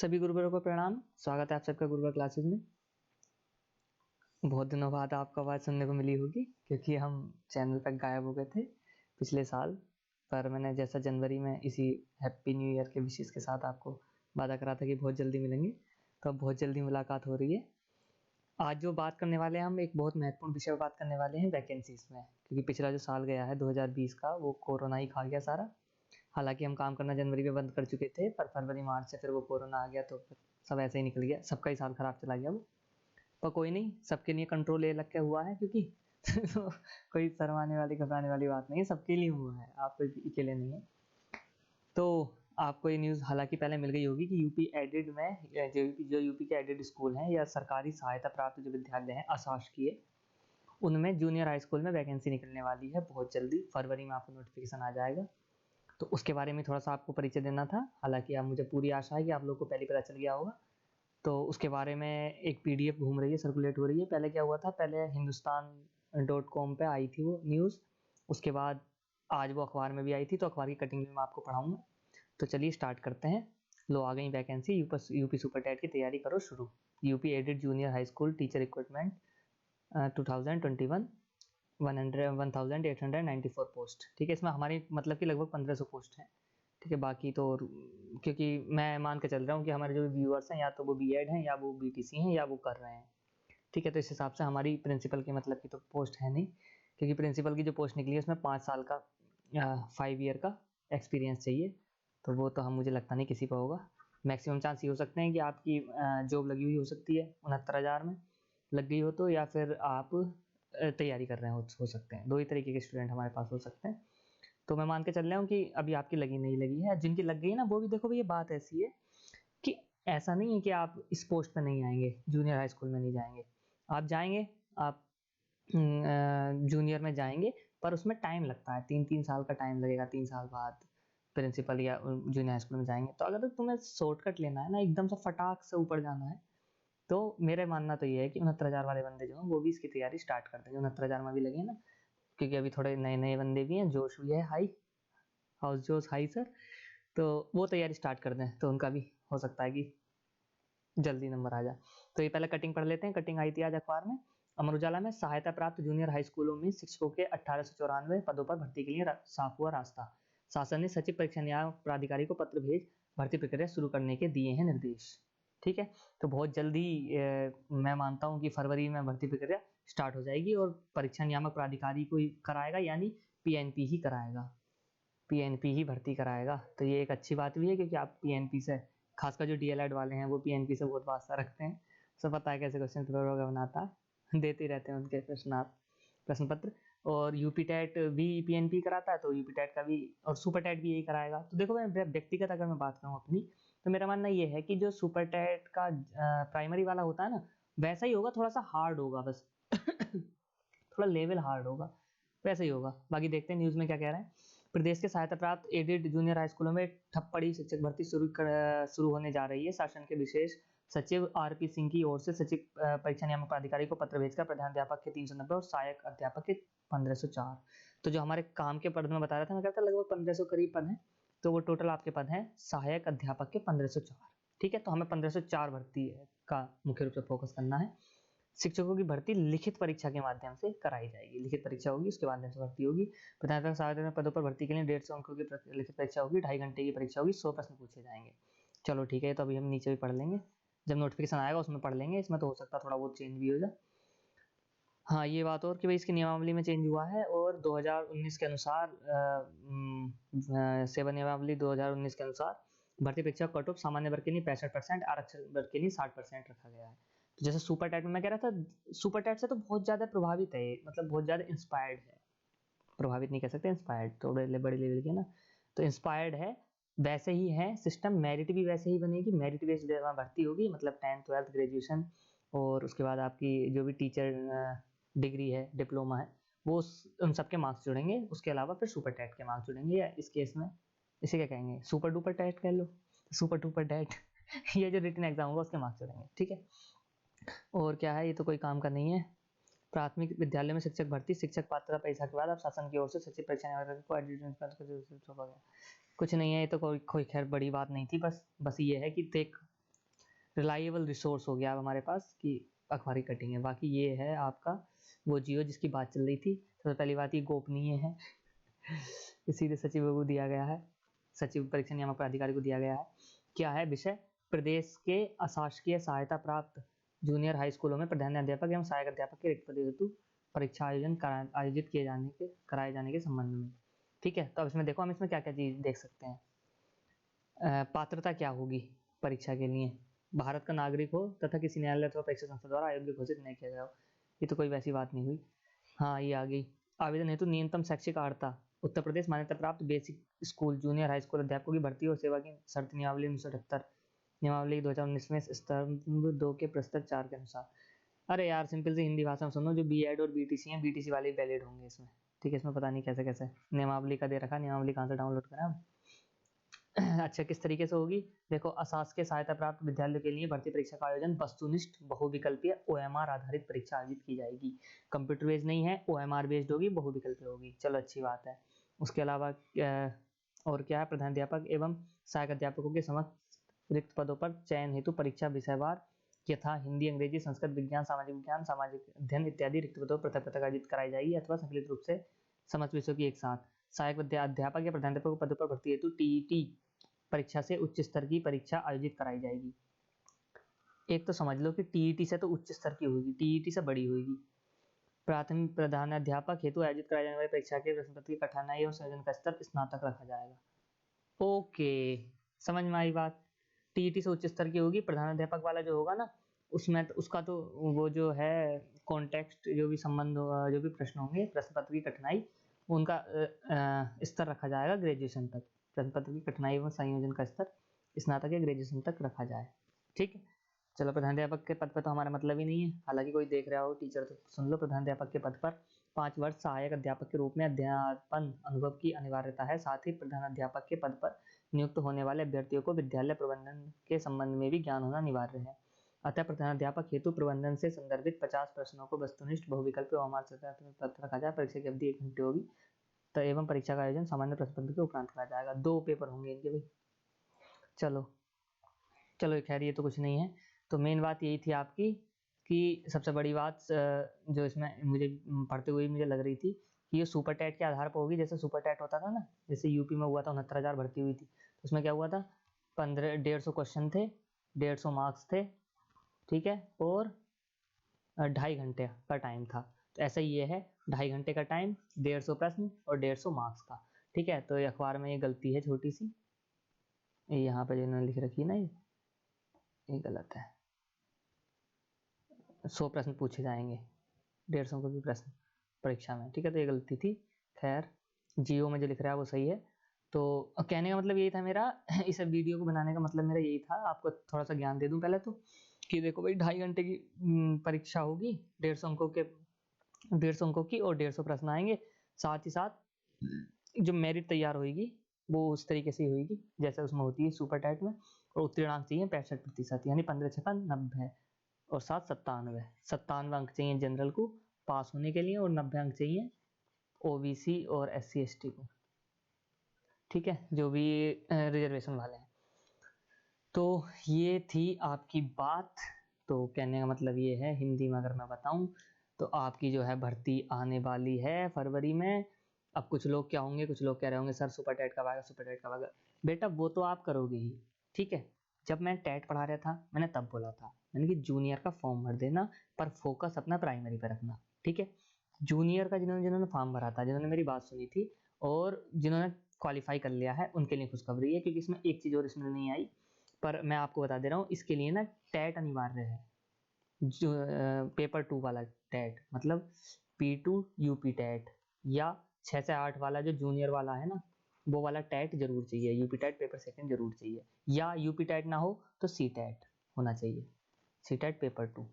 सभी गुरुवरों को प्रणाम। स्वागत है आप सबका गुरुवर क्लासेस में। बहुत दिनों बाद आपको आवाज़ सुनने को मिली होगी क्योंकि हम चैनल पर गायब हो गए थे पिछले साल। पर मैंने जैसा जनवरी में इसी हैप्पी न्यू ईयर के विशेष के साथ आपको वादा करा था कि बहुत जल्दी मिलेंगे, तो अब बहुत जल्दी मुलाकात हो रही है। आज जो बात करने वाले हैं, हम एक बहुत महत्वपूर्ण विषय पर बात करने वाले हैं, वैकेंसीज में। क्योंकि पिछला जो साल गया है 2020 का, वो कोरोना ही खा गया सारा। हालांकि हम काम करना जनवरी में बंद कर चुके थे, पर फरवरी मार्च से फिर वो कोरोना आ गया, तो फिर सब ऐसे ही निकल गया। सबका ही साल खराब चला गया वो। पर कोई नहीं, सबके लिए कंट्रोल ले लग के हुआ है, क्योंकि तो कोई शर्माने वाली घबराने वाली बात नहीं है, सबके लिए हुआ है, आप अकेले नहीं है। तो आपको ये न्यूज़ हालांकि पहले मिल गई होगी कि यूपी एडेड में जो यूपी के एडेड स्कूल हैं या सरकारी सहायता प्राप्त जो विद्यालय हैं अशासकीय, उनमें जूनियर हाई स्कूल में वैकेंसी निकलने वाली है बहुत जल्दी। फरवरी में आपको नोटिफिकेशन आ जाएगा, तो उसके बारे में थोड़ा सा आपको परिचय देना था। हालांकि अब मुझे पूरी आशा है कि आप लोगों को पहले पता चल गया होगा। तो उसके बारे में एक पीडीएफ घूम रही है, सर्कुलेट हो रही है। पहले क्या हुआ था, पहले हिंदुस्तान.com पे आई थी वो न्यूज़, उसके बाद आज वो अखबार में भी आई थी, तो अखबार की कटिंग भी मैं आपको पढ़ाऊंगा। तो चलिए स्टार्ट करते हैं। लो, आ गई वैकेंसी। यूपी सुपर टेट की तैयारी करो शुरू। UP aided junior high school teacher recruitment 2021 1894 post. ठीक है, इसमें हमारी मतलब कि लगभग 1500 पोस्ट हैं। ठीक है, बाकी तो क्योंकि मैं मान के चल रहा हूँ कि हमारे जो व्यूअर्स हैं या तो वो बीएड हैं या वो बीटीसी हैं या वो कर रहे हैं। ठीक है, तो इस हिसाब से हमारी प्रिंसिपल के मतलब की तो पोस्ट है नहीं, क्योंकि प्रिंसिपल की जो पोस्ट निकली है उसमें 5 साल का 5 ईयर का एक्सपीरियंस चाहिए। तो वो तो हम मुझे लगता नहीं किसी को होगा। मैक्सिमम चांस ये हो सकते हैं कि आपकी जॉब लगी हुई हो सकती है 69,000 में लग गई हो तो, या फिर आप तैयारी कर रहे हो सकते हैं। दो ही तरीके के स्टूडेंट हमारे पास हो सकते हैं। तो मैं मान के चल रहा हूँ कि अभी आपकी लगी नहीं लगी है। जिनकी लग गई है ना, वो भी देखो भाई, ये बात ऐसी है कि ऐसा नहीं है कि आप इस पोस्ट पे नहीं आएंगे, जूनियर हाई स्कूल में नहीं जाएंगे। आप जाएंगे, आप जूनियर में जाएंगे, पर उसमें टाइम लगता है, 3-3 साल का टाइम लगेगा। 3 साल बाद प्रिंसिपल या जूनियर हाई स्कूल में जाएंगे। तो अगर तुम्हें शॉर्टकट लेना है ना, एकदम से फटाक से ऊपर जाना है, तो मेरा मानना तो ये है कि 69,000 वाले बंदे जो हैं वो भी इसकी तैयारी स्टार्ट कर दें, जो 69,000 में भी लगे ना। क्योंकि अभी थोड़े नए नए बंदे भी हैं, जोश भी है हाई, हाउस जोश हाई सर। तो वो तैयारी स्टार्ट कर दें, तो उनका भी हो सकता है कि जल्दी नंबर आ जाए। तो ये पहले कटिंग पढ़ लेते हैं। कटिंग आई थी आज अखबार में। अमर उजाला में, सहायता प्राप्त जूनियर हाई स्कूलों में शिक्षकों के 1894 पदों पर भर्ती के लिए साफ हुआ रास्ता। शासन ने सचिव परीक्षा नियामक प्राधिकारी को पत्र भेज भर्ती प्रक्रिया शुरू करने के दिए हैं निर्देश। ठीक है, तो बहुत जल्दी मैं मानता हूं कि फरवरी में भर्ती प्रक्रिया स्टार्ट हो जाएगी और परीक्षा नियामक प्राधिकारी को ही कराएगा, यानी पीएनपी ही कराएगा। पीएनपी ही भर्ती कराएगा। तो ये एक अच्छी बात भी है, क्योंकि आप पीएनपी से, खासकर जो डीएलएड वाले हैं, वो पीएनपी से बहुत वास्ता रखते हैं। सब पता है कैसे क्वेश्चन पेपर वगैरह बनाता है, देते रहते हैं उनके प्रश्न पत्र। और यूपी टेट भी पीएनपी कराता है, तो यूपी टेट का भी और सुपर टेट भी यही कराएगा। तो देखो, मैं व्यक्तिगत अगर मैं बात करूँ अपनी, तो मेरा मानना ये है कि जो सुपर टेट का प्राइमरी वाला होता है ना, वैसा ही होगा, थोड़ा सा हार्ड होगा बस थोड़ा लेवल हार्ड होगा, वैसे ही होगा। बाकी देखते हैं न्यूज़ में क्या कह रहे हैं। प्रदेश के सहायता प्राप्त एडेड जूनियर हाई स्कूलों में ठप पड़ी शिक्षक भर्ती शुरू होने जा रही है। शासन के विशेष सचिव आरपी सिंह की ओर से सचिव परीक्षा नियामक प्राधिकारी को पत्र भेजकर प्रधानाध्यापक के 390 और सहायक अध्यापक के 1504। तो जो हमारे काम के पद में बता रहा था, मैं कहता लगभग 1500 करीब पद हैं। तो वो टोटल आपके पद हैं सहायक अध्यापक के 1504। ठीक है, तो हमें 1504 भर्ती का मुख्य रूप से फोकस करना है। शिक्षकों की भर्ती लिखित परीक्षा के माध्यम से कराई जाएगी। लिखित परीक्षा होगी, उसके माध्यम से भर्ती होगी। प्रधानाध्यापक सहायक पदों पर भर्ती के लिए 150 अंकों की लिखित परीक्षा होगी। 2.5 घंटे की परीक्षा होगी। 100 प्रश्न पूछे जाएंगे। चलो ठीक है, तो अभी हम नीचे भी पढ़ लेंगे, जब नोटिफिकेशन आएगा उसमें पढ़ लेंगे। इसमें तो हो सकता है थोड़ा बहुत चेंज भी हो जाए। हाँ, ये बात और कि भाई इसकी नियमावली में चेंज हुआ है, और 2019 के अनुसार सेवा नियमावली 2019 के अनुसार भर्ती परीक्षा कट ऑफ सामान्य वर्ग के लिए 65%, आरक्षण वर्ग के लिए 60% रखा गया है। तो जैसे सुपर टेट में मैं कह रहा था, सुपर टेट से तो बहुत ज़्यादा प्रभावित है ये, मतलब बहुत ज़्यादा इंस्पायर्ड है। प्रभावित नहीं कह सकते, इंस्पायर्ड, थोड़े बड़े लेवल के ना, तो इंस्पायर्ड है। वैसे ही है सिस्टम, मेरिट भी वैसे ही बनेगी। मेरिट बेस्ड भर्ती होगी, मतलब 10th 12th ग्रेजुएशन, और उसके बाद आपकी जो भी टीचर डिग्री है, डिप्लोमा है, वो उन सबके मार्क्स जुड़ेंगे। उसके अलावा फिर सुपर टेट के मार्क्स जुड़ेंगे, या इस केस में इसे क्या कहेंगे, सुपर डुपर टेट कह लो, सुपर डुपर टेट ये जो रिटन एग्जाम होगा उसके मार्क्स जुड़ेंगे। ठीक है, और क्या है, ये तो कोई काम का नहीं है। प्राथमिक विद्यालय में शिक्षक भर्ती, शिक्षक पात्रता परीक्षा के बाद अब शासन की ओर से सचिव परीक्षा को कुछ नहीं है। ये तो कोई खैर बड़ी बात नहीं थी। बस ये है कि देख, रिलायबल रिसोर्स हो गया अब हमारे पास कि अखबारी कटिंग है। बाकी ये है आपका वो जियो जिसकी बात चल रही थी। सबसे पहली बात ये गोपनीय है, सीधे सचिव को दिया गया है, सचिव परीक्षा नियामक प्राधिकारी को दिया गया है। क्या है विषय? प्रदेश के अशासकीय सहायता प्राप्त जूनियर हाई स्कूलों में प्रधानाध्यापक एवं सहायक अध्यापक के रिक्त पदों हेतु परीक्षा आयोजित कराए जाने के संबंध में। ठीक है, तो अब इसमें देखो हम इसमें क्या क्या चीज देख सकते हैं। पात्रता क्या होगी परीक्षा के लिए? भारत का नागरिक हो तथा किसी न्यायालय अथवा परीक्षा संस्था द्वारा अयोग्य घोषित नहीं किया गया हो। ये तो कोई वैसी बात नहीं हुई। हाँ, ये आ गई। आवेदन हेतु न्यूनतम शैक्षिक अर्हता उत्तर प्रदेश मान्यता प्राप्त basic school junior high school अध्यापकों की भर्ती और सेवा की शर्त नियमावली 1978 नियमावली 2019 में स्तंभ 2 के प्रस्तर 4 के अनुसार। अरे यार सिंपल सी हिंदी भाषा में सुनो, जो बीएड और बीटीसी हैं, बीटीसी वाले वैलिड होंगे इसमें। ठीक है, इसमें पता नहीं कैसे कैसे नियमावली का दे रखा, नियमावली कहाँ से डाउनलोड करें हम। अच्छा, किस तरीके से होगी? देखो, अशासकीय सहायता प्राप्त विद्यालयों के लिए भर्ती परीक्षा का आयोजन वस्तुनिष्ठ बहुविकल्पीय ओएमआर आधारित परीक्षा आयोजित की जाएगी। कंप्यूटर बेस्ड नहीं है, ओएमआर बेस्ड होगी, बहुविकल्पीय होगी। चलो अच्छी बात है। उसके अलावा और क्या है? प्रधानाध्यापक एवं सहायक अध्यापकों के समक्ष रिक्त पदों पर चयन हेतु परीक्षा विषयवार यथा हिंदी, अंग्रेजी, संस्कृत, विज्ञान, सामाजिक अध्ययन इत्यादि रिक्त पदों पर पृथक आयोजित कराई जाएगी अथवा संकलित रूप से समस्त विषयों की एक साथ। सहायक अध्यापक या प्रधानाध्यापक पदों पर भर्ती हेतु टीईटी परीक्षा से उच्च स्तर की परीक्षा आयोजित कराई जाएगी। एक तो समझ लो कि टीईटी से तो उच्च स्तर की होगी, टीईटी से बड़ी होगी। प्राथमिक प्रधानाध्यापक हेतु आयोजित कराई जाने वाली परीक्षा के प्रश्न पत्र की कठिनाई और संयोजन का स्तर स्नातक रखा जाएगा। ओके, समझ में आई बात। टीईटी से उच्च स्तर की होगी। प्रधानाध्यापक वाला जो होगा ना, उसमें तो उसका तो वो जो है कॉन्टेक्स्ट, जो भी संबंध, जो भी प्रश्न होंगे, प्रश्न पत्र की कठिनाई, उनका स्तर रखा जाएगा ग्रेजुएशन तक। प्रश्न पत्र की कठिनाई व संयोजन का स्तर स्नातक या ग्रेजुएशन तक रखा जाए। ठीक है, चलो। प्रधानाध्यापक के पद पर तो हमारा मतलब ही नहीं है, हालांकि कोई देख रहा हो टीचर तो सुन लो। प्रधानाध्यापक के पद पर 5 वर्ष सहायक अध्यापक के रूप में अध्यापन अनुभव की अनिवार्यता है। साथ ही प्रधानाध्यापक के पद पर नियुक्त होने वाले अभ्यर्थियों को विद्यालय प्रबंधन के संबंध में भी ज्ञान होना अनिवार्य है। अतः प्रधानाध्यापक हेतु प्रबंधन से संदर्भित 50 प्रश्नों को वस्तुनिष्ठ बहुविकल्पीय ओएमआर पत्र रखा जाए। परीक्षा की अवधि 1 घंटे होगी तो एवं परीक्षा का आयोजन सामान्य प्रश्न पत्र के उपरांत करा जाएगा। 2 पेपर होंगे इनके भाई। चलो खैर, ये तो कुछ नहीं है। तो मेन बात यही थी आपकी कि सबसे बड़ी बात जो इसमें मुझे पढ़ते हुए मुझे लग रही थी कि ये सुपर टैट के आधार पर होगी। जैसे सुपर टैट होता था ना, जैसे यूपी में हुआ था, 69,000 भर्ती हुई थी, तो उसमें क्या हुआ था, 150 क्वेश्चन थे, 150 मार्क्स थे। ठीक है, और 2.5 घंटे का टाइम था। तो ऐसा ही ये है, 2.5 घंटे का टाइम, 150 प्रश्न और 150 मार्क्स का। ठीक है, तो ये अखबार में ये गलती है छोटी सी, यहाँ पे जिन्होंने लिख रखी है ना, ये गलत है। 100 प्रश्न पूछे जाएंगे, 150 को भी प्रश्न परीक्षा में। ठीक है, तो ये गलती थी। खैर, जियो में जो लिख रहा है वो सही है। तो कहने का मतलब यही था मेरा, इस वीडियो को बनाने का मतलब मेरा यही था, आपको थोड़ा सा ज्ञान दे दूं पहले तो, कि देखो भाई 2.5 घंटे की परीक्षा होगी, 150 अंकों के, 150 अंकों की, और 150 प्रश्न आएंगे। साथ ही साथ जो मेरिट तैयार होगी वो उस तरीके से होगी जैसे उसमें होती है सुपर टैट में। और उत्तीर्णांक चाहिए 65%, यानी 15 छक्का 90 और 7 97 अंक चाहिए जनरल को पास होने के लिए, और 90 अंक चाहिए ओबीसी और एससी एसटी को। ठीक है, जो भी रिजर्वेशन वाले हैं। तो ये थी आपकी बात। तो कहने का मतलब ये है, हिंदी में अगर मैं बताऊं तो आपकी जो है भर्ती आने वाली है फरवरी में। अब कुछ लोग क्या होंगे, कुछ लोग कह रहे होंगे सर सुपर टैट कब आएगा, सुपर टैट कब आएगा। बेटा वो तो आप करोगे ही। ठीक है, जब मैं टैट पढ़ा रहा था मैंने तब बोला था, मैंने कि जूनियर का फॉर्म भर देना, पर फोकस अपना प्राइमरी पर रखना। ठीक है, जूनियर का जिन्होंने फॉर्म भरा था, जिन्होंने मेरी बात सुनी थी और जिन्होंने क्वालिफाई कर लिया है, उनके लिए खुशखबरी है, क्योंकि इसमें एक चीज और इसमें नहीं आई, पर मैं आपको बता दे रहा हूँ, इसके लिए ना टैट अनिवार्य है। जो पेपर 2 वाला टैट, मतलब P2 यूपी टैट, या 6 से 8 वाला जो जूनियर वाला है ना, वो वाला टैट जरूर चाहिए। यूपी टैट पेपर 2 जरूर चाहिए, या यूपी टैट ना हो तो सी टैट होना चाहिए, सी टैट पेपर 2।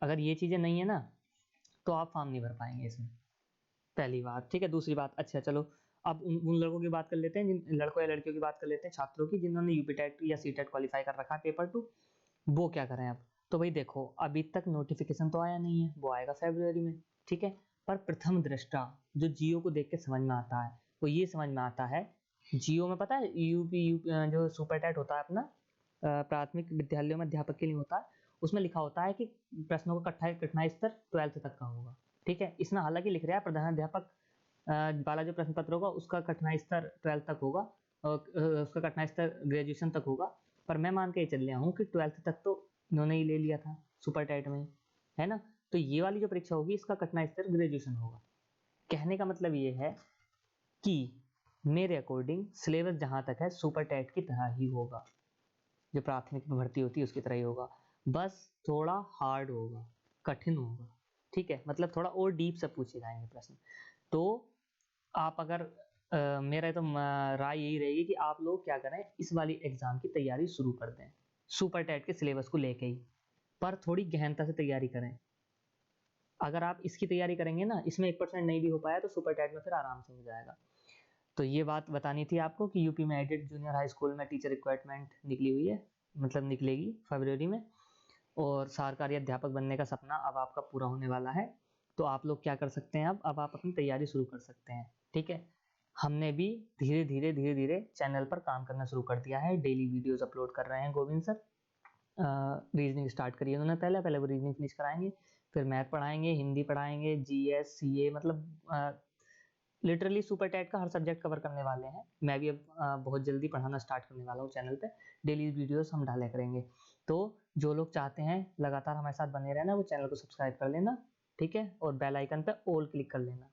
अगर ये चीजें नहीं है ना तो आप फॉर्म नहीं भर पाएंगे इसमें, पहली बात। ठीक है, दूसरी बात, अच्छा चलो अब उन लड़कों की बात कर लेते हैं, जिन लड़कों या लड़कियों की बात कर लेते हैं, छात्रों की, जिन्होंने यूपी टैट या सी टैट क्वालिफाई कर रखा है पेपर 2, वो क्या करें अब। तो भाई देखो, अभी तक नोटिफिकेशन तो आया नहीं है, वो आएगा फरवरी में। ठीक है, पर प्रथम दृष्टा जो जियो को देख के समझ में आता है, वो ये समझ में आता है, जियो में पता है यूपी जो सुपर टैट होता है अपना, प्राथमिक विद्यालयों में अध्यापक के लिए होता है, उसमें लिखा होता है कि प्रश्नों का कठिनाई स्तर 12th तक का होगा। ठीक है, इसमें हालांकि लिख रहा है प्रधानाध्यापक वाला जो प्रश्न पत्र होगा उसका कठिनाई स्तर 12th तक होगा और उसका कठिनाई स्तर ग्रेजुएशन तक होगा। पर मैं मान के चल रहा हूँ कि 12th तक तो इन्होंने ही ले लिया था सुपर टाइट में, है ना। तो ये वाली जो परीक्षा होगी इसका कठिनाई स्तर ग्रेजुएशन होगा। कहने का मतलब ये है कि मेरे अकॉर्डिंग सिलेबस जहां तक है सुपर टाइट की तरह ही होगा, जो प्राथमिक में भर्ती होती है उसकी तरह ही होगा, बस थोड़ा हार्ड होगा, कठिन होगा। ठीक है, मतलब थोड़ा और डीप से पूछे जाएंगे प्रश्न। तो आप अगर मेरा तो राय यही रहेगी कि आप लोग क्या करें, इस वाली एग्जाम की तैयारी शुरू कर दें सुपर टाइट के सिलेबस को लेके ही, पर थोड़ी गहनता से तैयारी करें। अगर आप इसकी तैयारी करेंगे ना, इसमें 1% नहीं भी हो पाया तो सुपर टाइट में फिर आराम से हो जाएगा। तो ये बात बतानी थी आपको कि यूपी में एडेड जूनियर हाई स्कूल में टीचर रिक्वायरमेंट निकली हुई है, मतलब निकलेगी फरवरी में, और सरकारी अध्यापक बनने का सपना अब आपका पूरा होने वाला है। तो आप लोग क्या कर सकते हैं, अब आप अपनी तैयारी शुरू कर सकते हैं। ठीक है, हमने भी धीरे धीरे चैनल पर काम करना शुरू कर दिया है, डेली वीडियोस अपलोड कर रहे हैं गोविंद सर। रीजनिंग स्टार्ट करिए उन्होंने, पहले वो रीजनिंग फिनिश कराएंगे, फिर मैथ पढ़ाएंगे, हिंदी पढ़ाएंगे, जीएस सीए, मतलब लिटरली सुपर टाइट का हर सब्जेक्ट कवर करने वाले हैं। मैं भी अब बहुत जल्दी पढ़ाना स्टार्ट करने वाला हूँ चैनल पे, डेली वीडियोस हम डाला करेंगे। तो जो लोग चाहते हैं लगातार हमारे साथ बने रहना, वो चैनल को सब्सक्राइब कर लेना। ठीक है, और बेल आइकन पे ऑल क्लिक कर लेना,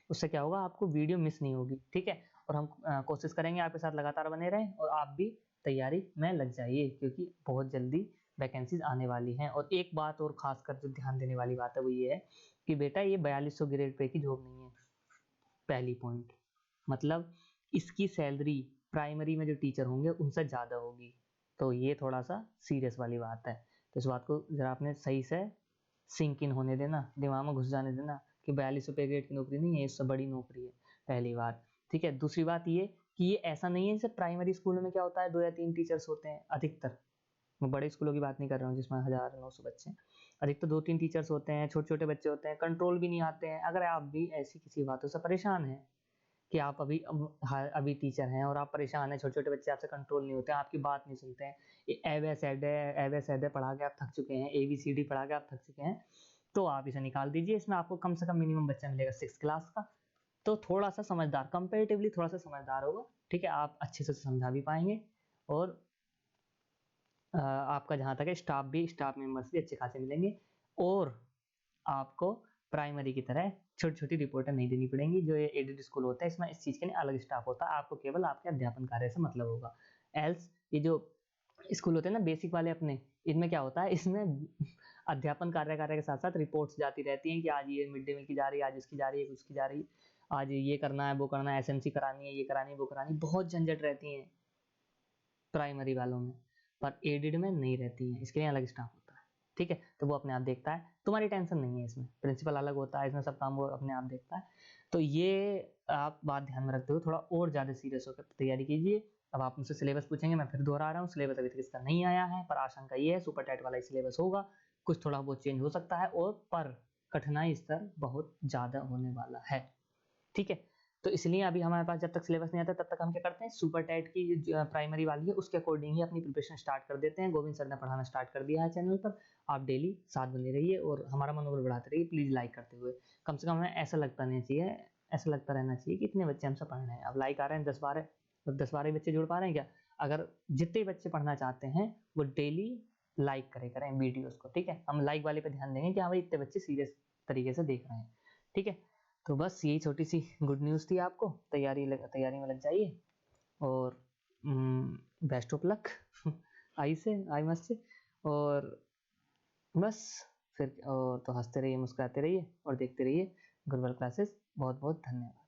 उससे क्या होगा आपको वीडियो मिस नहीं होगी। ठीक है, और हम कोशिश करेंगे आपके साथ लगातार बने रहें, और आप भी तैयारी में लग जाइए, क्योंकि बहुत जल्दी वैकेंसीज आने वाली हैं। और एक बात और खासकर जो ध्यान देने वाली बात है वो ये है कि बेटा ये 4200 ग्रेड पे की जॉब नहीं है। पहली पॉइंट, मतलब इसकी सैलरी प्राइमरी में जो टीचर होंगे उनसे ज़्यादा होगी। तो ये थोड़ा सा सीरियस वाली बात है, तो इस बात को जरा आपने सही से सिंक इन होने देना, दिमाग में घुस जाने देना कि 42 रुपये ग्रेड की नौकरी नहीं है, इससे बड़ी नौकरी है, पहली बात। ठीक है, दूसरी बात ये कि ये ऐसा नहीं है जैसे प्राइमरी स्कूल में क्या होता है 2 या 3 टीचर्स होते हैं अधिकतर। मैं बड़े स्कूलों की बात नहीं कर रहा हूँ जिसमें 1900 बच्चे हैं, अधिकतर 2-3 टीचर्स होते हैं, छोटे छोटे बच्चे होते हैं, कंट्रोल भी नहीं आते हैं। अगर आप भी ऐसी किसी बातों से परेशान हैं कि आप अभी टीचर हैं और आप परेशान हैं, छोटे छोटे बच्चे आपसे कंट्रोल नहीं होते हैं, आपकी बात नहीं सुनते हैं, ए पढ़ा के आप थक चुके हैं, ABCD पढ़ा के आप थक चुके हैं, तो आप इसे निकाल दीजिए। इसमें आपको कम से कम मिनिमम बच्चा मिलेगा 6 क्लास का। तो थोड़ा सा समझदार, कंपेरेटिवली थोड़ा सा समझदार होगा। ठीक है, आप अच्छे से समझा भी पाएंगे, और आपका जहाँ तक है स्टाफ मेंबर्स भी अच्छे खासे मिलेंगे, और आपको प्राइमरी की तरह छोटी छोटी रिपोर्टें नहीं देनी पड़ेंगी। जो ये एडेड स्कूल होता है इसमें इस चीज़ के लिए अलग स्टाफ होता है, आपको केवल आपके अध्यापन कार्य से मतलब होगा। एल्स ये जो स्कूल होते हैं ना बेसिक वाले अपने, इनमें क्या होता है, इसमें अध्यापन कार्य के साथ साथ रिपोर्ट्स जाती रहती हैं कि आज ये मिड डे मील की जा रही है, आज इसकी जा रही है, उसकी जा रही है, आज ये करना है, वो करना है, SMC करानी है, ये करानी है, वो करानी है, बहुत झंझट रहती है प्राइमरी वालों में, पर एडेड में नहीं रहती है, इसके लिए अलग स्टाफ होता है। ठीक है, तो वो अपने आप देखता है, तुम्हारी टेंशन नहीं है, इसमें प्रिंसिपल अलग होता है, इसमें सब काम वो अपने आप देखता है। तो ये आप बात ध्यान में रखते हुए थोड़ा और ज़्यादा सीरियस होकर तैयारी कीजिए। अब आप मुझसे सिलेबस पूछेंगे, मैं फिर दोहरा रहा हूँ, सिलेबस अभी तक इसका नहीं आया है, पर आशंका ये है सुपर टाइट वाला ही सिलेबस होगा, कुछ थोड़ा बहुत चेंज हो सकता है, और पर कठिनाई स्तर बहुत ज़्यादा होने वाला है। ठीक है, तो इसलिए अभी हमारे पास जब तक सिलेबस नहीं आता तब तक हम क्या करते हैं, सुपर टाइट की जो प्राइमरी वाली है उसके अकॉर्डिंग ही अपनी प्रिपरेशन स्टार्ट कर देते हैं। गोविंद सर ने पढ़ाना स्टार्ट कर दिया है चैनल पर, आप डेली साथ बने रहिए और हमारा मनोबल बढ़ाते रहिए, प्लीज लाइक करते हुए। कम से कम हमें ऐसा लगता नहीं चाहिए, ऐसा लगता रहना चाहिए कि इतने बच्चे हमसे पढ़ रहे हैं। अब लाइक आ रहे हैं 10-12, अब 10-12 बच्चे जुड़ पा रहे हैं क्या? अगर जितने बच्चे पढ़ना चाहते हैं वो डेली लाइक करें वीडियोस को। ठीक है, हम लाइक वाले पे ध्यान देंगे कि हाँ भाई इतने बच्चे सीरियस तरीके से देख रहे हैं। ठीक है, तो बस यही छोटी सी गुड न्यूज़ थी आपको, तैयारी में लग जाइए, और best of luck I must say, और बस फिर और तो हंसते रहिए, मुस्कुराते रहिए और देखते रहिए गुरबल क्लासेस। बहुत बहुत धन्यवाद।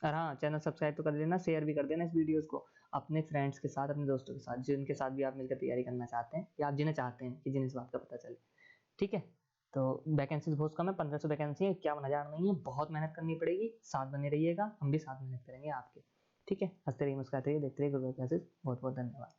और हाँ, चैनल सब्सक्राइब तो कर देना, शेयर भी कर देना इस वीडियोस को अपने फ्रेंड्स के साथ, अपने दोस्तों के साथ, जिनके साथ भी आप मिलकर तैयारी करना चाहते हैं या आप जिन्हें चाहते हैं कि जिन्हें इस बात का पता चले। ठीक है, तो वैकेंसीज बहुत कम है, 1500 वैकेंसी है, 51,000 नहीं है, बहुत मेहनत करनी पड़ेगी, साथ बने रहिएगा, हम भी साथ मेहनत करेंगे आपके। ठीक है, हंसते रहिए, मुस्कुराते रहिए, देखते रहिए गुरबल क्लासेस। बहुत बहुत धन्यवाद।